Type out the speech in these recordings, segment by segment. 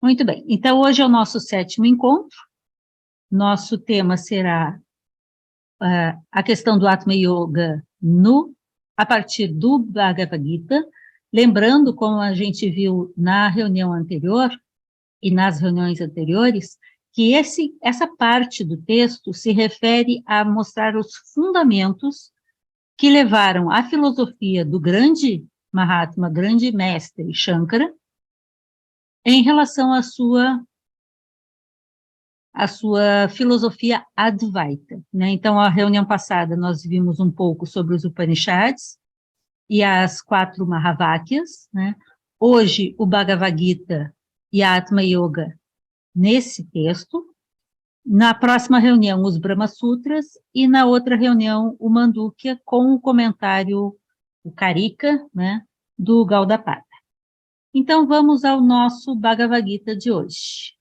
Muito bem, então hoje é o nosso 7º encontro, nosso tema será a questão do Atma Yoga a partir do Bhagavad Gita, lembrando, como a gente viu na reunião anterior e nas reuniões anteriores, que essa parte do texto se refere a mostrar os fundamentos que levaram a filosofia do grande Mahatma, grande mestre Shankara, em relação à sua filosofia Advaita, né? Então, a reunião passada nós vimos um pouco sobre os Upanishads e as 4 Mahavakyas, né? Hoje, o Bhagavad Gita e a Atma Yoga nesse texto. Na próxima reunião, os Brahma Sutras, e na outra reunião, o Mandukya, com o comentário, o Karika, né, do Gaudapada. Então, vamos ao nosso Bhagavad Gita de hoje.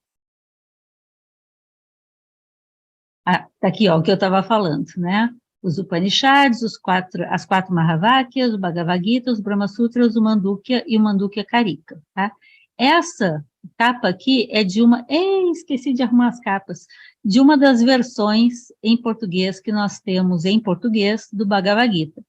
Tá aqui, ó, o que eu estava falando, né? Os Upanishads, as 4 Mahavakyas, o Bhagavad Gita, os Brahma Sutras, o Mandukya e o Mandukya Karika, tá? Essa capa aqui é de esqueci de arrumar as capas, de uma das versões em português que nós temos em português do Bhagavad Gita.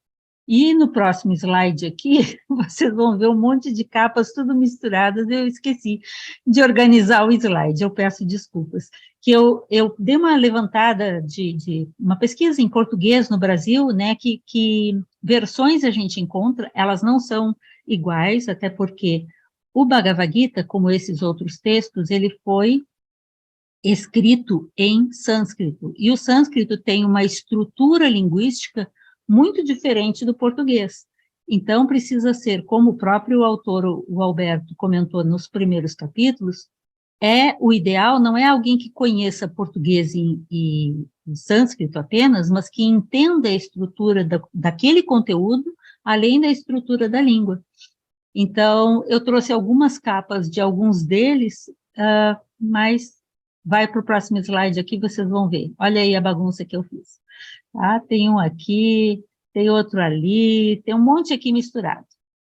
E no próximo slide aqui, vocês vão ver um monte de capas tudo misturadas, eu esqueci de organizar o slide, eu peço desculpas. Que eu dei uma levantada de uma pesquisa em português no Brasil, né, que versões a gente encontra, elas não são iguais, até porque o Bhagavad Gita, como esses outros textos, ele foi escrito em sânscrito, e o sânscrito tem uma estrutura linguística muito diferente do português. Então, precisa ser, como o próprio autor, o Alberto, comentou nos primeiros capítulos, o ideal não é alguém que conheça português e sânscrito apenas, mas que entenda a estrutura daquele conteúdo, além da estrutura da língua. Então, eu trouxe algumas capas de alguns deles, mas vai para o próximo slide aqui, vocês vão ver. Olha aí a bagunça que eu fiz. Tá? Tem um aqui, tem outro ali, tem um monte aqui misturado.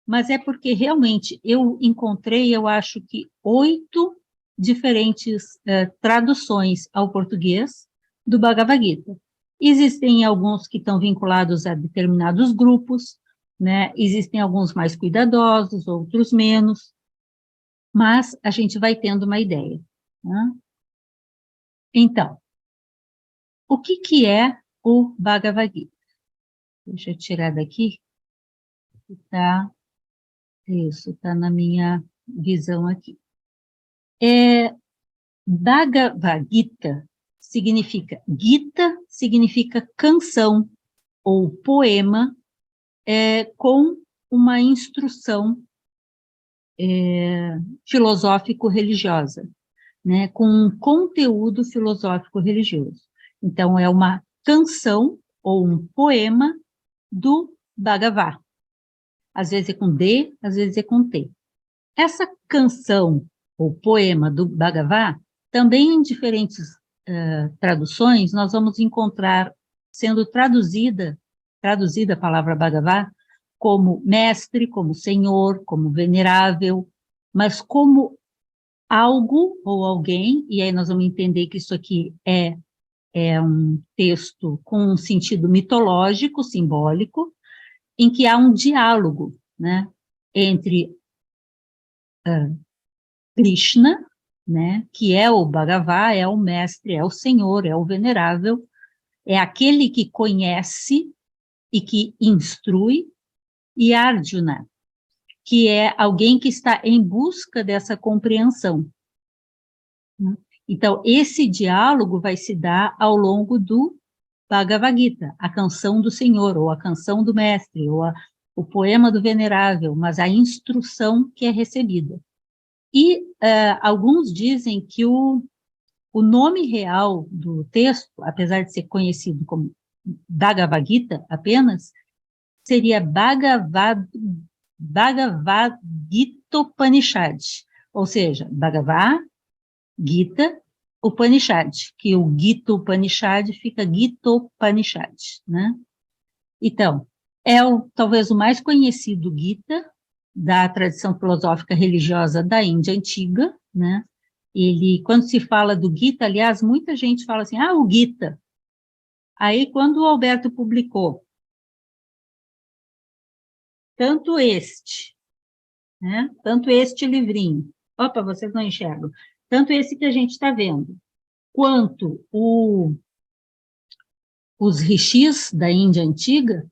Mas é porque realmente eu encontrei, eu acho que 8 diferentes traduções ao português do Bhagavad Gita. Existem alguns que estão vinculados a determinados grupos, né? Existem alguns mais cuidadosos, outros menos, mas a gente vai tendo uma ideia. Né? Então, o que é o Bhagavad Gita? Deixa eu tirar daqui. Isso, está na minha visão aqui. Bhagavad Gita significa canção ou poema com uma instrução filosófico-religiosa, né, com um conteúdo filosófico-religioso. Então, é uma canção ou um poema do Bhagavat. Às vezes é com D, às vezes é com T. Essa canção ou poema do Bhagavat, também em diferentes traduções, nós vamos encontrar sendo traduzida a palavra Bhagavat como mestre, como senhor, como venerável, mas como algo ou alguém, e aí nós vamos entender que isso aqui é um texto com um sentido mitológico, simbólico, em que há um diálogo, né, entre Krishna, né, que é o Bhagavat, é o mestre, é o senhor, é o venerável, é aquele que conhece e que instrui, e Arjuna, que é alguém que está em busca dessa compreensão. Então, esse diálogo vai se dar ao longo do Bhagavad Gita, a canção do Senhor, ou a canção do mestre, ou o poema do venerável, mas a instrução que é recebida. E alguns dizem que o nome real do texto, apesar de ser conhecido como Bhagavad Gita apenas, seria Bhagavad Gita Upanishad, ou seja, Bhagavad Gita Upanishad, que o Gita Upanishad fica Gita Upanishad, né? Então, talvez o mais conhecido Gita da tradição filosófica religiosa da Índia antiga, né? Quando se fala do Gita, aliás, muita gente fala assim, o Gita. Aí, quando o Alberto publicou, tanto este livrinho, opa, vocês não enxergam, tanto esse que a gente está vendo, quanto os rishis da Índia Antiga,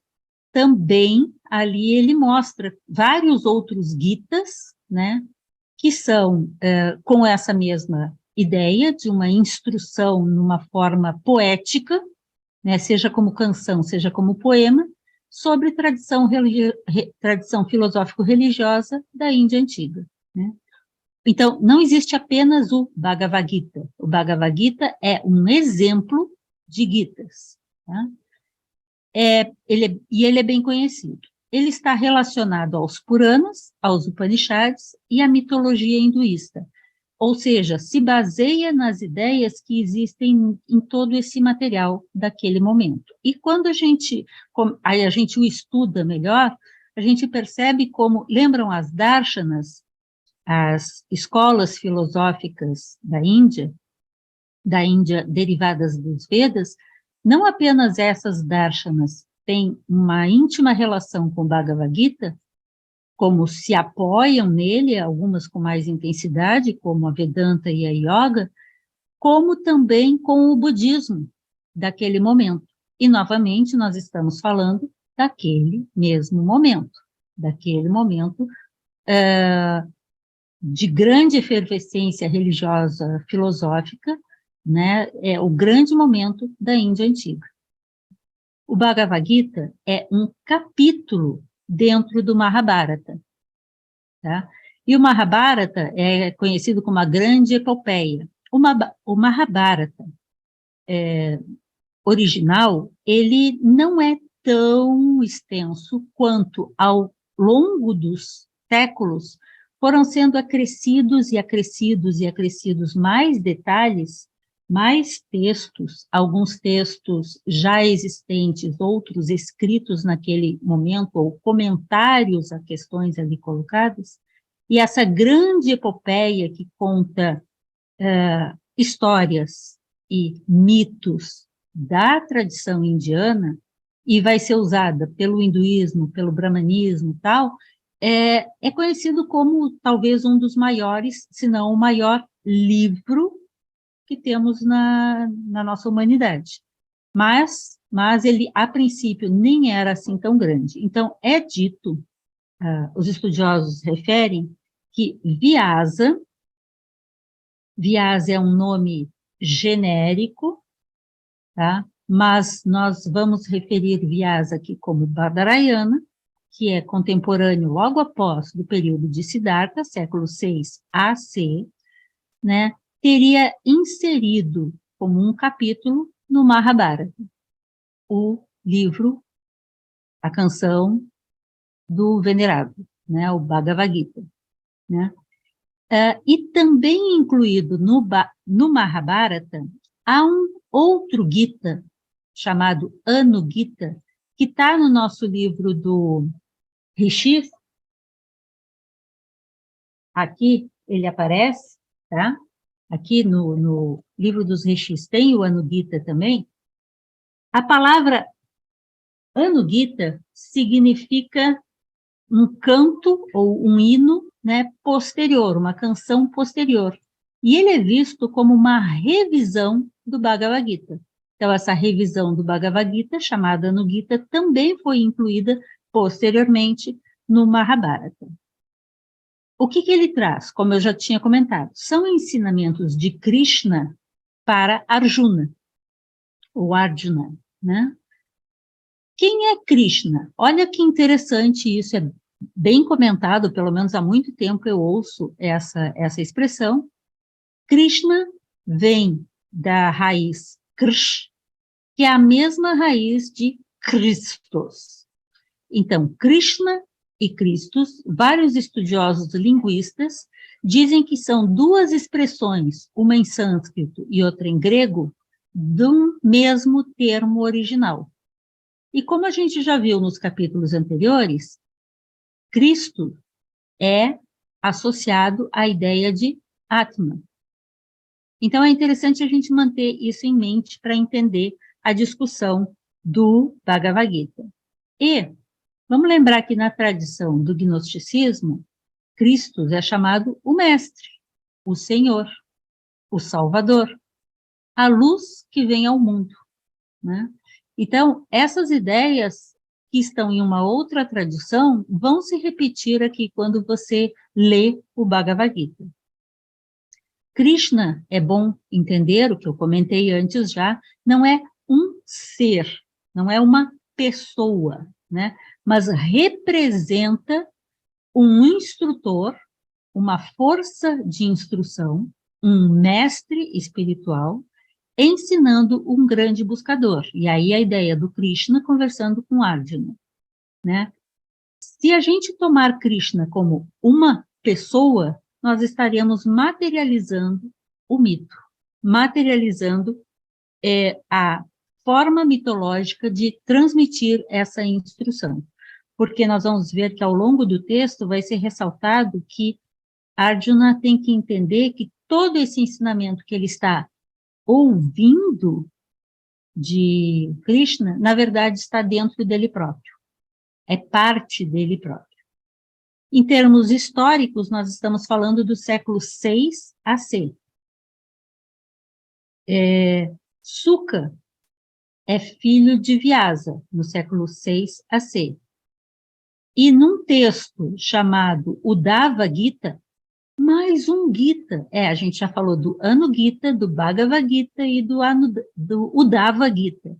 também ali ele mostra vários outros Gitas, né, que são com essa mesma ideia de uma instrução numa forma poética, né, seja como canção, seja como poema, sobre tradição filosófico-religiosa da Índia Antiga. Né? Então, não existe apenas o Bhagavad Gita. O Bhagavad Gita é um exemplo de Gitas. Tá? Ele é bem conhecido. Ele está relacionado aos Puranas, aos Upanishads e à mitologia hinduísta. Ou seja, se baseia nas ideias que existem em todo esse material daquele momento. E quando a gente o estuda melhor, a gente percebe como, lembram as darshanas, as escolas filosóficas da Índia derivadas dos Vedas, não apenas essas darshanas têm uma íntima relação com o Bhagavad Gita, como se apoiam nele, algumas com mais intensidade, como a Vedanta e a Yoga, como também com o budismo daquele momento. E, novamente, nós estamos falando daquele mesmo momento, de grande efervescência religiosa, filosófica, né? É o grande momento da Índia Antiga. O Bhagavad Gita é um capítulo dentro do Mahabharata. Tá? E o Mahabharata é conhecido como a grande epopeia. O Mahabharata original, ele não é tão extenso quanto ao longo dos séculos foram sendo acrescidos e acrescidos e acrescidos mais detalhes, mais textos, alguns textos já existentes, outros escritos naquele momento, ou comentários a questões ali colocadas, e essa grande epopeia que conta histórias e mitos da tradição indiana, e vai ser usada pelo hinduísmo, pelo brahmanismo e tal, é conhecido como talvez um dos maiores, se não o maior livro que temos na nossa humanidade. Mas ele, a princípio, nem era assim tão grande. Então, é dito, os estudiosos referem, que Vyasa é um nome genérico, tá? Mas nós vamos referir Vyasa aqui como Badarayana, que é contemporâneo logo após do período de Siddhartha, século 6 AC, né, teria inserido como um capítulo no Mahabharata, o livro, a canção do venerável, né, o Bhagavad Gita, né? E também incluído no Mahabharata, há um outro Gita, chamado Anugita, que está no nosso livro do Rishis. Aqui ele aparece, tá? Aqui no livro dos Rishis tem o Anugita também. A palavra Anugita significa um canto ou um hino, né, posterior, uma canção posterior. E ele é visto como uma revisão do Bhagavad Gita. Então, essa revisão do Bhagavad Gita, chamada Anugita, também foi incluída posteriormente no Mahabharata. O que ele traz? Como eu já tinha comentado, são ensinamentos de Krishna para Arjuna, ou Arjuna, né? Quem é Krishna? Olha que interessante isso, é bem comentado, pelo menos há muito tempo eu ouço essa expressão. Krishna vem da raiz Krish, que é a mesma raiz de Christos. Então, Krishna e Christos, vários estudiosos linguistas dizem que são duas expressões, uma em sânscrito e outra em grego, de um mesmo termo original. E como a gente já viu nos capítulos anteriores, Cristo é associado à ideia de Atma. Então, é interessante a gente manter isso em mente para entender a discussão do Bhagavad Gita. E vamos lembrar que na tradição do gnosticismo, Cristo é chamado o Mestre, o Senhor, o Salvador, a luz que vem ao mundo, né? Então, essas ideias que estão em uma outra tradição vão se repetir aqui quando você lê o Bhagavad Gita. Krishna, é bom entender o que eu comentei antes já, não é um ser, não é uma pessoa, né? Mas representa um instrutor, uma força de instrução, um mestre espiritual, ensinando um grande buscador. E aí a ideia do Krishna conversando com Arjuna, né? Se a gente tomar Krishna como uma pessoa, nós estaremos materializando o mito, materializando a forma mitológica de transmitir essa instrução. Porque nós vamos ver que ao longo do texto vai ser ressaltado que Arjuna tem que entender que todo esse ensinamento que ele está ouvindo de Krishna, na verdade, está dentro dele próprio, é parte dele próprio. Em termos históricos, nós estamos falando do século 6 AC. Suka é filho de Vyasa, no século 6 AC. E num texto chamado Uddhava Gita, mais um Gita, a gente já falou do Anugita, do Bhagavad Gita e do Uddhava Gita.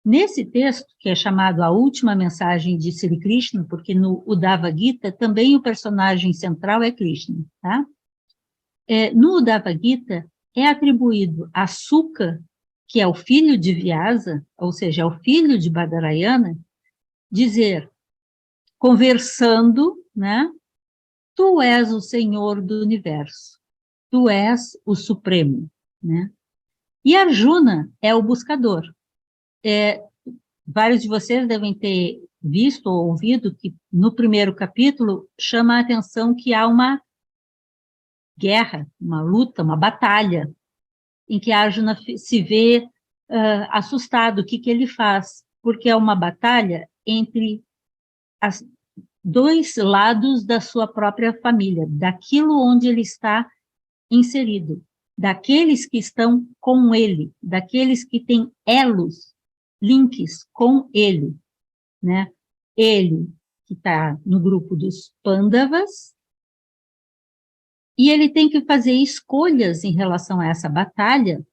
Nesse texto, que é chamado A Última Mensagem de Sri Krishna, porque no Uddhava Gita também o personagem central é Krishna, tá? No Uddhava Gita é atribuído a Suka, que é o filho de Vyasa, ou seja, é o filho de Badarayana, dizer, conversando, né? Tu és o Senhor do Universo, tu és o Supremo, né? E Arjuna é o buscador. Vários de vocês devem ter visto ou ouvido que no primeiro capítulo chama a atenção que há uma guerra, uma luta, uma batalha, em que Arjuna se vê assustado. O que ele faz? Porque é uma batalha entre dois lados da sua própria família, daquilo onde ele está inserido, daqueles que estão com ele, daqueles que têm elos, links com ele, né? Ele que está no grupo dos Pandavas, e ele tem que fazer escolhas em relação a essa batalha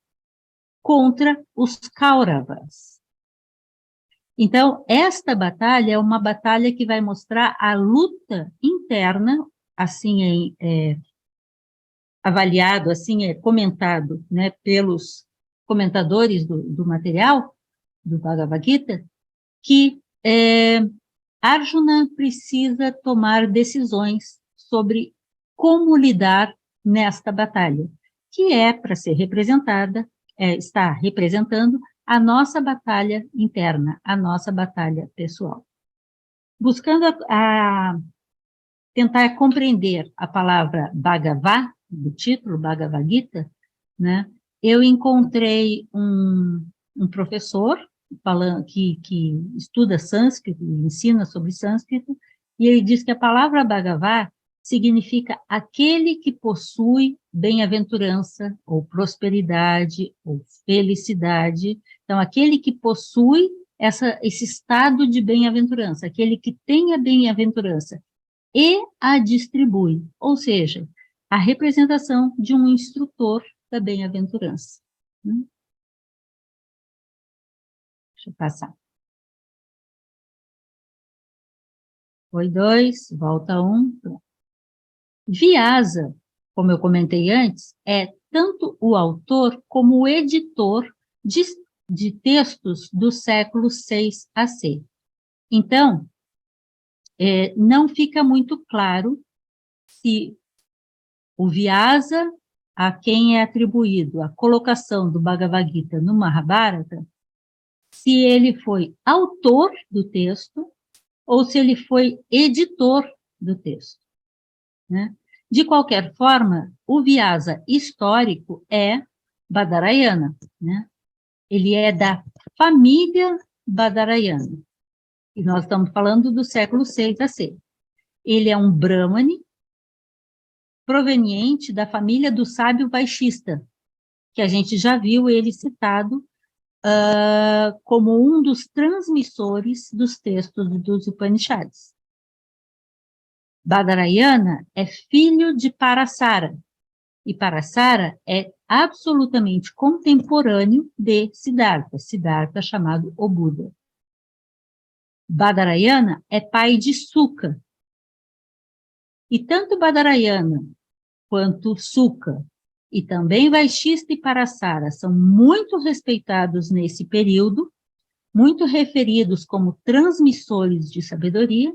contra os Kauravas. Então, esta batalha é uma batalha que vai mostrar a luta interna, assim avaliado, assim é comentado, né, pelos comentadores do material, do Bhagavad Gita, que Arjuna precisa tomar decisões sobre como lidar nesta batalha, que é para ser representada, está representando a nossa batalha interna, a nossa batalha pessoal. Buscando tentar compreender a palavra Bhagavad, do título Bhagavad Gita, né, eu encontrei um professor que estuda sânscrito, ensina sobre sânscrito, e ele diz que a palavra Bhagavad significa aquele que possui bem-aventurança, ou prosperidade, ou felicidade. Então, aquele que possui esse estado de bem-aventurança, aquele que tem a bem-aventurança e a distribui, ou seja, a representação de um instrutor da bem-aventurança. Deixa eu passar. Foi 2, volta 1. Vyasa, como eu comentei antes, é tanto o autor como o editor de textos do século 6 AC. Então, não fica muito claro se o Vyasa, a quem é atribuído a colocação do Bhagavad Gita no Mahabharata, se ele foi autor do texto ou se ele foi editor do texto, né? De qualquer forma, o Vyasa histórico é Badarayana, né? Ele é da família Badarayana. E nós estamos falando do século VI a.C. Ele é um Brahmane proveniente da família do sábio Vaishista, que a gente já viu ele citado como um dos transmissores dos textos dos Upanishads. Badarayana é filho de Parasara, e Parasara é absolutamente contemporâneo de Siddhartha, Siddhartha chamado o Buda. Badarayana é pai de Suka, e tanto Badarayana quanto Suka, e também Vaishista e Parasara, são muito respeitados nesse período, muito referidos como transmissores de sabedoria,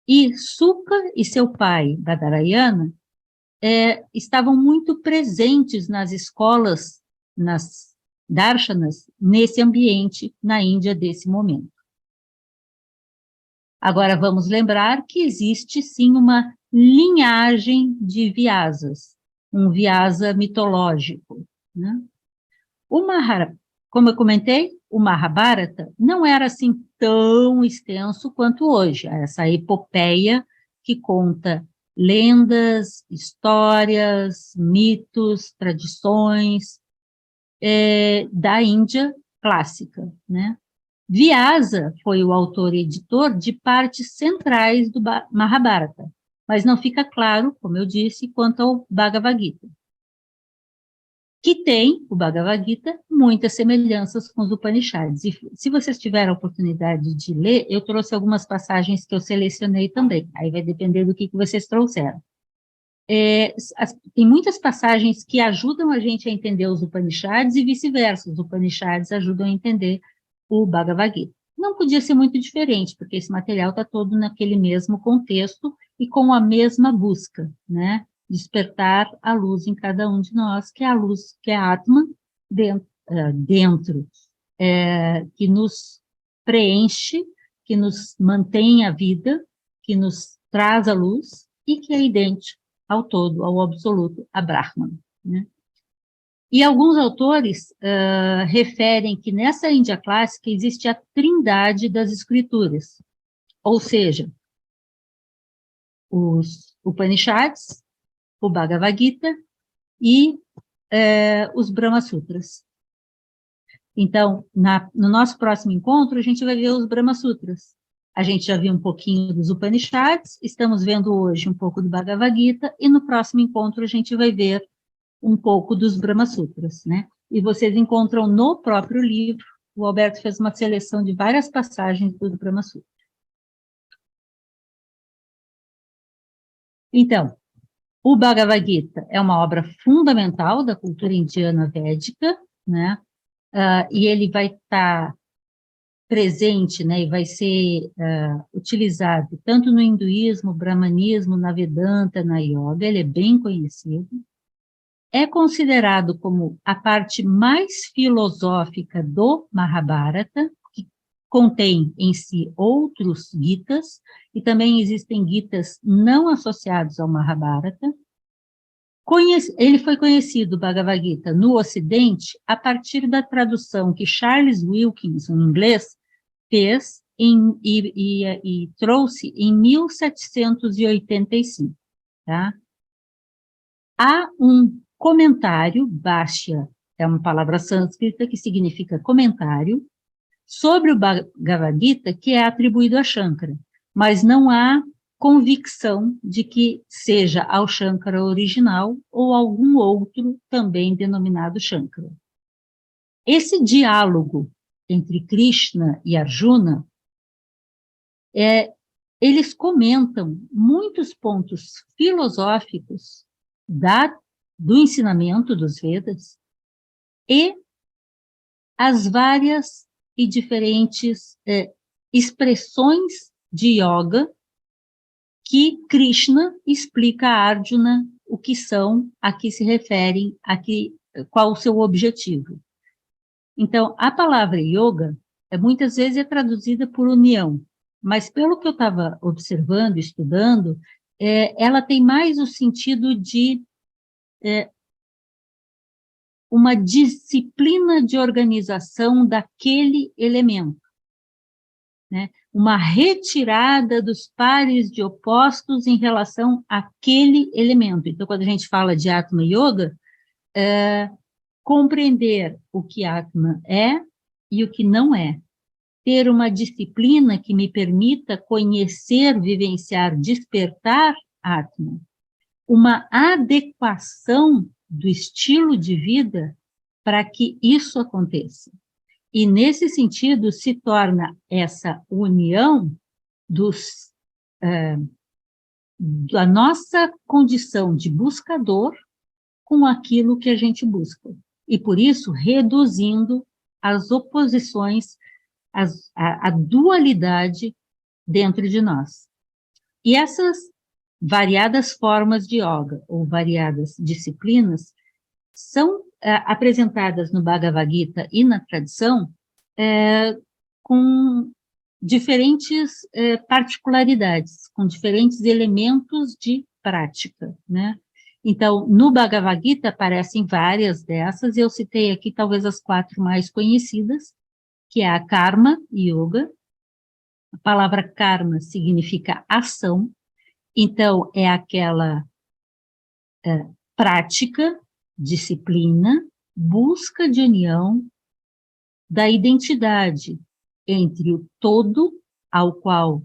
e Suka e seu pai, Badarayana, estavam muito presentes nas escolas, nas darshanas, nesse ambiente, na Índia desse momento. Agora, vamos lembrar que existe, sim, uma linhagem de Vyasas, um Vyasa mitológico, né? Como eu comentei, o Mahabharata não era assim tão extenso quanto hoje, essa epopeia que conta lendas, histórias, mitos, tradições da Índia clássica, né? Vyasa foi o autor e editor de partes centrais do Mahabharata, mas não fica claro, como eu disse, quanto ao Bhagavad Gita, que tem, o Bhagavad Gita, muitas semelhanças com os Upanishads. E se vocês tiverem a oportunidade de ler, eu trouxe algumas passagens que eu selecionei também, aí vai depender do que vocês trouxeram. Tem muitas passagens que ajudam a gente a entender os Upanishads e vice-versa, os Upanishads ajudam a entender o Bhagavad Gita. Não podia ser muito diferente, porque esse material está todo naquele mesmo contexto e com a mesma busca, né? Despertar a luz em cada um de nós, que é a luz, que é a Atman, que nos preenche, que nos mantém a vida, que nos traz a luz e que é idêntico ao todo, ao absoluto, a Brahman, né? E alguns autores referem que nessa Índia clássica existe a trindade das escrituras, ou seja, os Upanishads, o Bhagavad Gita e os Brahma Sutras. Então, no nosso próximo encontro, a gente vai ver os Brahma Sutras. A gente já viu um pouquinho dos Upanishads, estamos vendo hoje um pouco do Bhagavad Gita, e no próximo encontro a gente vai ver um pouco dos Brahma Sutras, né? E vocês encontram no próprio livro, o Alberto fez uma seleção de várias passagens dos Brahma Sutras. Então, o Bhagavad Gita é uma obra fundamental da cultura indiana védica, né? E ele vai estar presente, né? E vai ser utilizado tanto no hinduísmo, brahmanismo, na Vedanta, na yoga, ele é bem conhecido. É considerado como a parte mais filosófica do Mahabharata, que contém em si outros Gitas, e também existem Gitas não associados ao Mahabharata. Ele foi conhecido, Bhagavad Gita, no Ocidente, a partir da tradução que Charles Wilkins, um inglês, fez e trouxe em 1785, tá? Há um comentário, Bhashya, é uma palavra sânscrita que significa comentário, sobre o Bhagavad Gita, que é atribuído a Shankara, mas não há convicção de que seja ao Shankara original ou algum outro também denominado Shankara. Esse diálogo entre Krishna e Arjuna, eles comentam muitos pontos filosóficos do ensinamento dos Vedas e as várias e diferentes expressões de yoga que Krishna explica a Arjuna o que são, a que se referem, qual o seu objetivo. Então, a palavra yoga muitas vezes é traduzida por união, mas pelo que eu estava observando, estudando, ela tem mais o sentido de uma disciplina de organização daquele elemento, né? Uma retirada dos pares de opostos em relação àquele elemento. Então, quando a gente fala de Atma Yoga, compreender o que Atma é e o que não é. Ter uma disciplina que me permita conhecer, vivenciar, despertar Atma. Uma adequação do estilo de vida para que isso aconteça. E, nesse sentido, se torna essa união da nossa condição de buscador com aquilo que a gente busca. E, por isso, reduzindo as oposições, a dualidade dentro de nós. E essas variadas formas de yoga, ou variadas disciplinas, são apresentadas no Bhagavad Gita e na tradição com diferentes particularidades, com diferentes elementos de prática, né? Então, no Bhagavad Gita aparecem várias dessas, e eu citei aqui talvez as 4 mais conhecidas, que é a Karma Yoga. A palavra Karma significa ação, então é aquela prática, disciplina, busca de união da identidade entre o todo, ao qual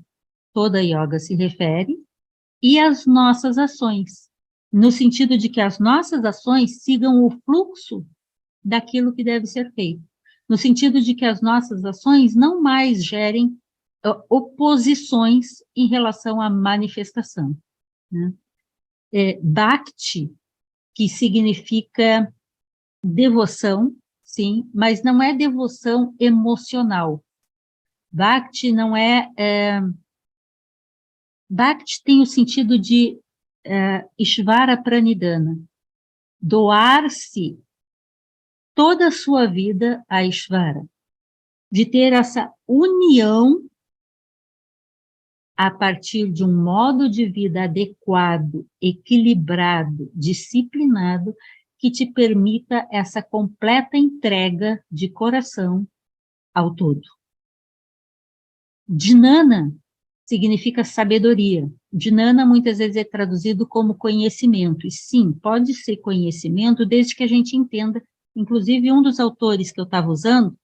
toda yoga se refere, e as nossas ações, no sentido de que as nossas ações sigam o fluxo daquilo que deve ser feito, no sentido de que as nossas ações não mais gerem oposições em relação à manifestação, né? Bhakti, que significa devoção, sim, mas não é devoção emocional. Bhakti não Bhakti tem o sentido de Ishvara Pranidhana, doar-se toda a sua vida a Ishvara, de ter essa união a partir de um modo de vida adequado, equilibrado, disciplinado, que te permita essa completa entrega de coração ao todo. Jnana significa sabedoria. Jnana muitas vezes é traduzido como conhecimento, e sim, pode ser conhecimento desde que a gente entenda. Inclusive, um dos autores que eu estava usando,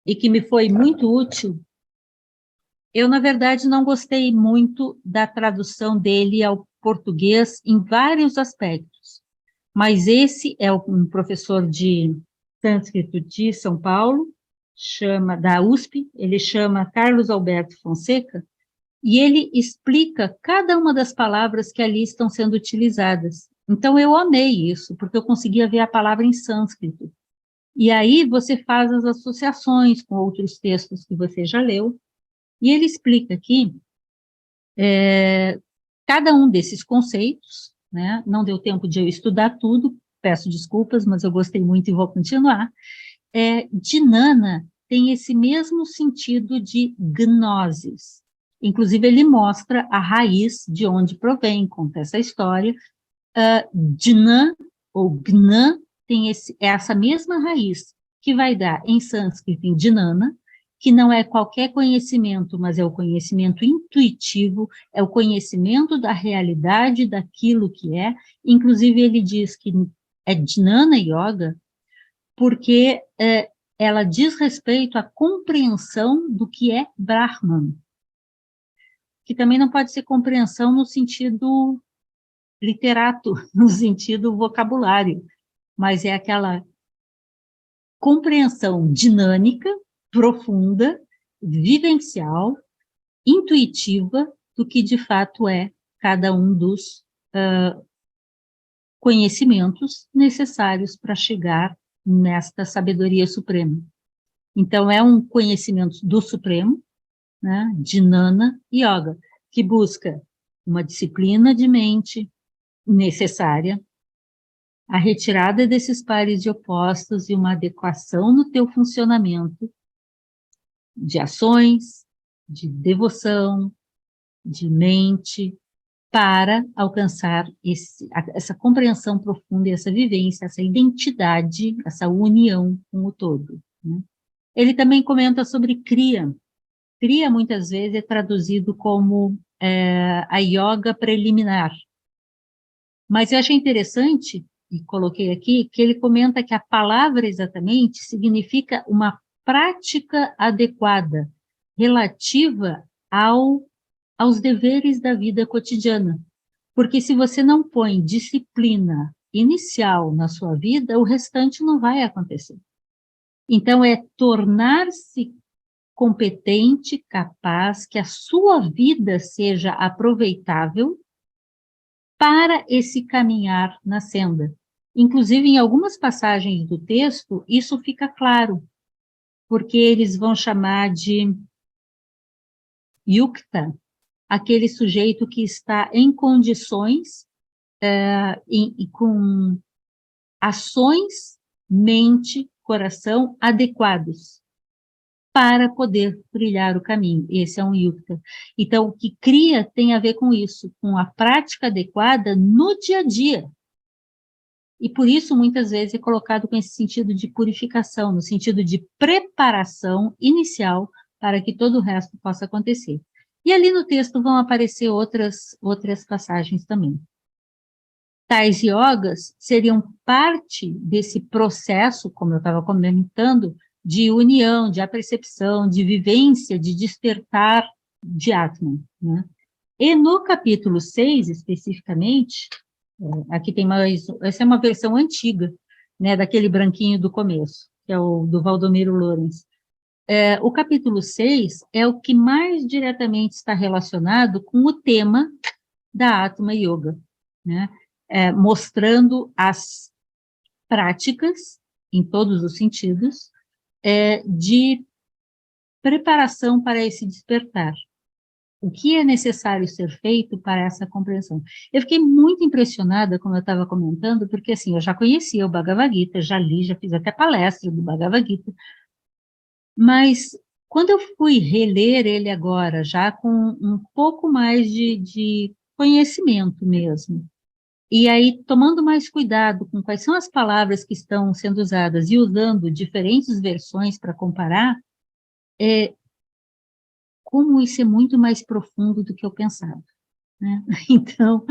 e que me foi muito útil, eu, na verdade, não gostei muito da tradução dele ao português em vários aspectos, mas esse é um professor de sânscrito de São Paulo, da USP, ele chama Carlos Alberto Fonseca, e ele explica cada uma das palavras que ali estão sendo utilizadas. Então, eu amei isso, porque eu conseguia ver a palavra em sânscrito. E aí você faz as associações com outros textos que você já leu, e ele explica aqui cada um desses conceitos, né? Não deu tempo de eu estudar tudo, peço desculpas, mas eu gostei muito e vou continuar. Jnana tem esse mesmo sentido de gnosis. Inclusive, ele mostra a raiz de onde provém, conta essa história. Jna, ou Gna, tem essa mesma raiz, que vai dar em sânscrito, em Jnana, que não é qualquer conhecimento, mas é o conhecimento intuitivo, é o conhecimento da realidade, daquilo que é. Inclusive, ele diz que é Jnana Yoga, porque ela diz respeito à compreensão do que é Brahman, que também não pode ser compreensão no sentido literato, no sentido vocabulário, mas é aquela compreensão dinâmica, profunda, vivencial, intuitiva, do que de fato é cada um dos conhecimentos necessários para chegar nesta sabedoria suprema. Então, é um conhecimento do Supremo, né, Jnana Yoga, que busca uma disciplina de mente necessária, a retirada desses pares de opostos e uma adequação no teu funcionamento de ações, de devoção, de mente, para alcançar essa compreensão profunda, essa vivência, essa identidade, essa união com o todo, né? Ele também comenta sobre Kriya. Kriya, muitas vezes, é traduzido como a yoga preliminar. Mas eu achei interessante, e coloquei aqui, que ele comenta que a palavra exatamente significa uma prática adequada, relativa aos deveres da vida cotidiana. Porque se você não põe disciplina inicial na sua vida, o restante não vai acontecer. Então, é tornar-se competente, capaz, que a sua vida seja aproveitável para esse caminhar na senda. Inclusive, em algumas passagens do texto, isso fica claro, porque eles vão chamar de yukta, aquele sujeito que está em condições e com ações, mente, coração adequados para poder trilhar o caminho. Esse é um yukta. Então, o que cria tem a ver com isso, com a prática adequada no dia a dia. E por isso, muitas vezes, é colocado com esse sentido de purificação, no sentido de preparação inicial para que todo o resto possa acontecer. E ali no texto vão aparecer outras passagens também. Tais yogas seriam parte desse processo, como eu estava comentando, de união, de apercepção, de vivência, de despertar de Atman, né? E no capítulo 6, especificamente, aqui tem mais, essa é uma versão antiga, né, daquele branquinho do começo, que é o do Valdomiro Lorenz. O capítulo 6 é o que mais diretamente está relacionado com o tema da Atma Yoga, né? Mostrando as práticas, em todos os sentidos, de preparação para esse despertar. O que é necessário ser feito para essa compreensão? Eu fiquei muito impressionada, como eu estava comentando, porque assim, eu já conhecia o Bhagavad Gita, já li, já fiz até palestra do Bhagavad Gita, mas quando eu fui reler ele agora, já com um pouco mais de conhecimento mesmo, e aí tomando mais cuidado com quais são as palavras que estão sendo usadas e usando diferentes versões para comparar, como isso é muito mais profundo do que eu pensava, né? Então,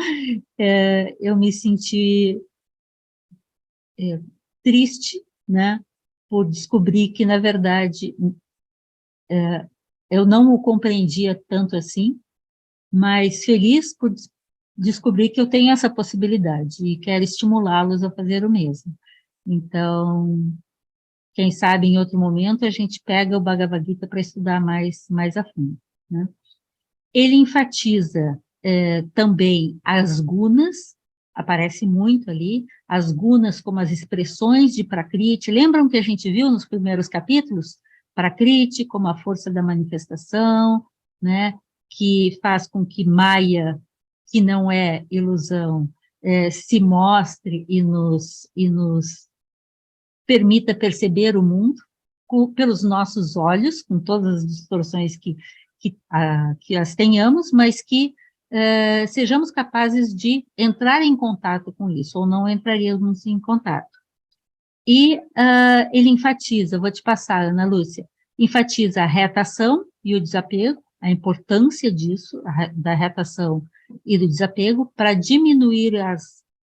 eu me senti triste, né, por descobrir que, na verdade, eu não o compreendia tanto assim, mas feliz por descobrir que eu tenho essa possibilidade e quero estimulá-los a fazer o mesmo. Então, quem sabe em outro momento a gente pega o Bhagavad Gita para estudar mais a fundo, né? Ele enfatiza também as gunas, aparece muito ali, as gunas como as expressões de Prakriti. Lembram que a gente viu nos primeiros capítulos? Prakriti como a força da manifestação, né, que faz com que Maya, que não é ilusão, se mostre e nos permita perceber o mundo pelos nossos olhos, com todas as distorções que as tenhamos, mas que sejamos capazes de entrar em contato com isso, ou não entraríamos em contato. E ele enfatiza, vou te passar, Ana Lúcia, enfatiza a retação e o desapego, a importância disso, da retação e do desapego, para diminuir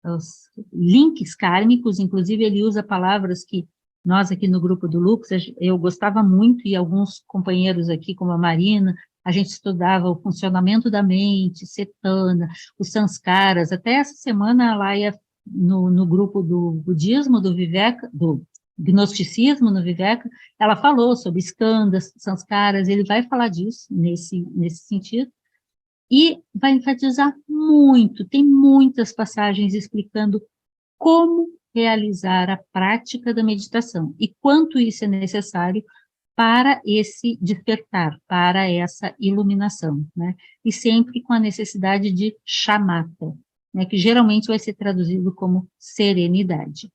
os links kármicos. Inclusive ele usa palavras que nós aqui no grupo do Lux, eu gostava muito, e alguns companheiros aqui, como a Marina, a gente estudava o funcionamento da mente, cetana, os sanskaras. Até essa semana a Laia, no grupo do budismo, do Viveka, do gnosticismo no Viveka, ela falou sobre skandhas, sanskaras. Ele vai falar disso nesse sentido, e vai enfatizar muito, tem muitas passagens explicando como realizar a prática da meditação e quanto isso é necessário para esse despertar, para essa iluminação, né? E sempre com a necessidade de shamatha, né, que geralmente vai ser traduzido como serenidade.